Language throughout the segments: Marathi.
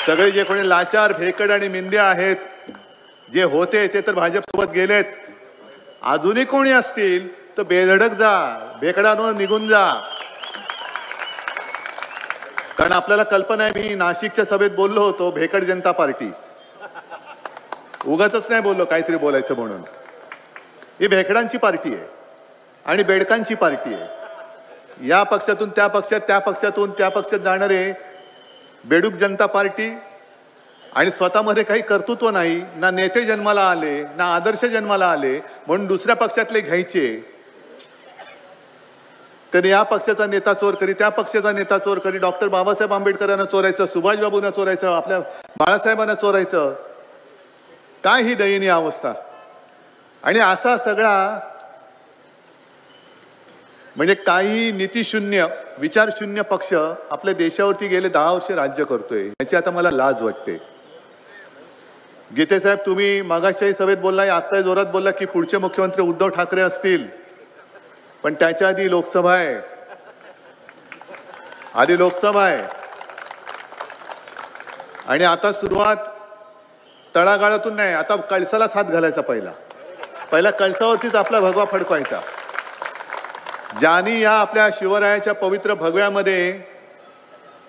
सगळे जे कोणी लाचार भेकड आणि मिंद्या आहेत जे होते ते तर भाजपसोबत गेलेत. अजूनही कोणी असतील तर बेधडक जा, भेकडांवर निघून जा. कारण आपल्याला कल्पना आहे, मी नाशिकच्या सभेत बोललो होतो भेकड जनता पार्टी. उगाचच नाही बोललो काहीतरी बोलायचं म्हणून. ही भेकडांची पार्टी आहे आणि बेडकांची पार्टी आहे. या पक्षातून त्या पक्षात, त्या पक्षातून त्या पक्षात जाणारे बेडूक जनता पार्टी आणि स्वतःमध्ये काही कर्तृत्व नाही, ना नेते जन्माला आले, ना आदर्श जन्माला आले, म्हणून दुसऱ्या पक्षातले घ्यायचे. कधी या पक्षाचा नेता चोर करी, त्या पक्षाचा नेता चोर करी. डॉक्टर बाबासाहेब आंबेडकरांना चोरायचं, सुभाषबाबूंना चोरायचं, आपल्या बाळासाहेबांना चोरायचं. काय ही दयनीय अवस्था. आणि असा सगळा म्हणजे काही नीतिशून्य, विचारशून्य पक्ष आपल्या देशावरती गेले 10 वर्ष राज्य करतोय. याची आता मला लाज वाटते. गीते साहेब, तुम्ही मागाच्याही सभेत बोलला, आता जोरात बोलला की पुढचे मुख्यमंत्री उद्धव ठाकरे असतील, पण त्याच्या आधी लोकसभा आहे. आधी लोकसभा आहे आणि आता सुरुवात तळागाळातून नाही, आता कळसालाच हात घालायचा. पहिला कळसावरतीच आपला भगवा फडकवायचा. ज्यांनी या आपल्या शिवरायाच्या पवित्र भगव्यामध्ये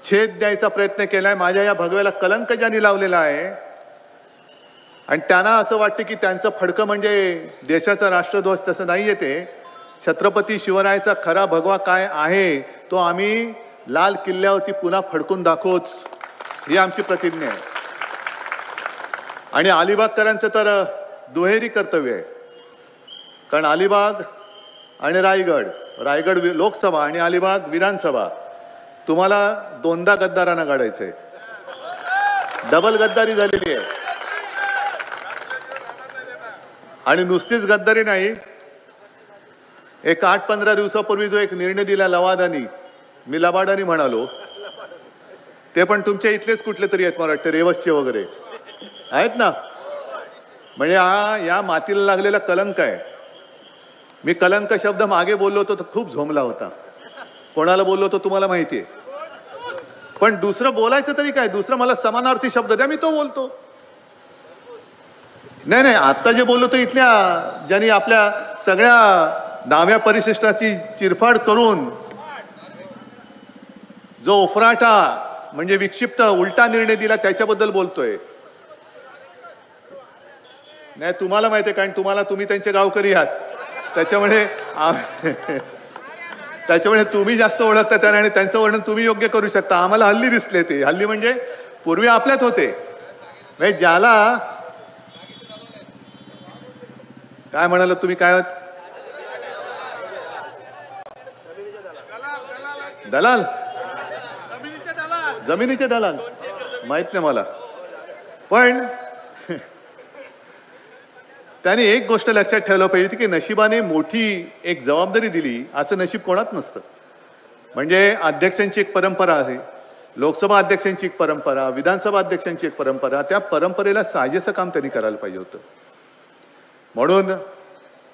छेद द्यायचा प्रयत्न केलाय, माझ्या या भगव्याला कलंक ज्यांनी लावलेला आहे, आणि त्यांना असं वाटतं की त्यांचं फडकं म्हणजे देशाचा राष्ट्रध्वज. तसं नाहीये. ते छत्रपती शिवरायाचा खरा भगवा काय आहे तो आम्ही लाल किल्ल्यावरती पुन्हा फडकून दाखवूच, ही आमची प्रतिज्ञा आहे. आणि अलिबागकरांचं तर दुहेरी कर्तव्य आहे. कारण अलिबाग आणि रायगड लोकसभा आणि अलिबाग विधानसभा तुम्हाला दोनदा गद्दारांना काढायचंय. डबल गद्दारी झालेली आहे. आणि नुसतीच गद्दारी नाही, एक 8-15 दिवसापूर्वी जो एक निर्णय दिला लवादानी, मी लबाडानी म्हणालो, ते पण तुमच्या इथलेच कुठले तरी आहेत मला वाटतं, रेवसचे वगैरे आहेत ना. म्हणजे हा या मातीला लागलेला कलंक आहे. मी कलंक शब्द मागे बोललो होतो तर खूप झोमला होता. कोणाला बोललो होतो तुम्हाला माहितीये. पण दुसरं बोलायचं तरी काय, दुसरं मला समानार्थी शब्द द्या, मी तो बोलतो. नाही, आता जे बोललो तो इथल्या ज्यांनी आपल्या सगळ्या डाव्या परिशिष्टाची चिरफाड करून जो उफराटा म्हणजे विक्षिप्त उलटा निर्णय दिला त्याच्याबद्दल बोलतोय. नाही, तुम्हाला माहिती आहे, कारण तुम्ही त्यांचे गावकरी आहात, त्याच्यामुळे तुम्ही जास्त ओळखता त्यांना आणि त्यांचं वर्णन तुम्ही योग्य करू शकता. आम्हाला हल्ली दिसले ते. हल्ली म्हणजे पूर्वी आपल्यात होते. म्हणजे ज्याला काय म्हणाल तुम्ही, काय दलाल, जमिनीचे दलाल माहित नाही मला. पण त्याने एक गोष्ट लक्षात ठेवलं पाहिजे की नशिबाने मोठी एक जबाबदारी दिली, असं नशीब कोणात नसतं. म्हणजे अध्यक्षांची एक परंपरा आहे, लोकसभा अध्यक्षांची एक परंपरा, विधानसभा अध्यक्षांची एक परंपरा. त्या परंपरेला साजेसं काम त्यांनी करायला पाहिजे होतं. म्हणून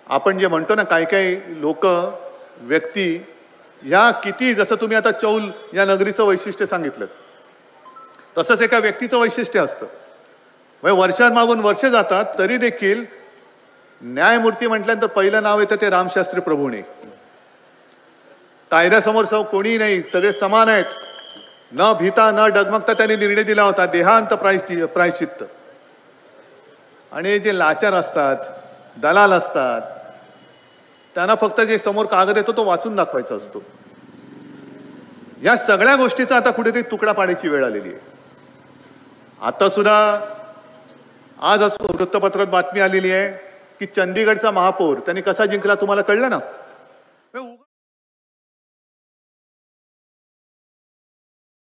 आपण जे म्हणतो ना, काही लोक, व्यक्ती या किती, जसं तुम्ही आता चौल या नगरीचं वैशिष्ट्य सांगितलं, तसंच एका व्यक्तीचं वैशिष्ट्य असतं. म्हणजे वर्षांमागून वर्ष जातात तरी देखील न्यायमूर्ती म्हटल्यानंतर पहिलं नाव येतं ते रामशास्त्री प्रभूणे. कायद्यासमोर कोणी नाही, सगळे समान आहेत. न भीता न डगमगता त्यांनी निर्णय दिला होता, देहांत प्रायश्चित्त. आणि जे लाचार असतात, दलाल असतात, त्यांना फक्त जे समोर कागद येतो तो वाचून दाखवायचा असतो. या सगळ्या गोष्टीचा आता कुठेतरी तुकडा पाडायची वेळ आलेली आहे. आता सुद्धा आज वृत्तपत्रात बातमी आलेली आहे की चंदीगडचा महापौर त्यांनी कसा जिंकला तुम्हाला कळलं ना.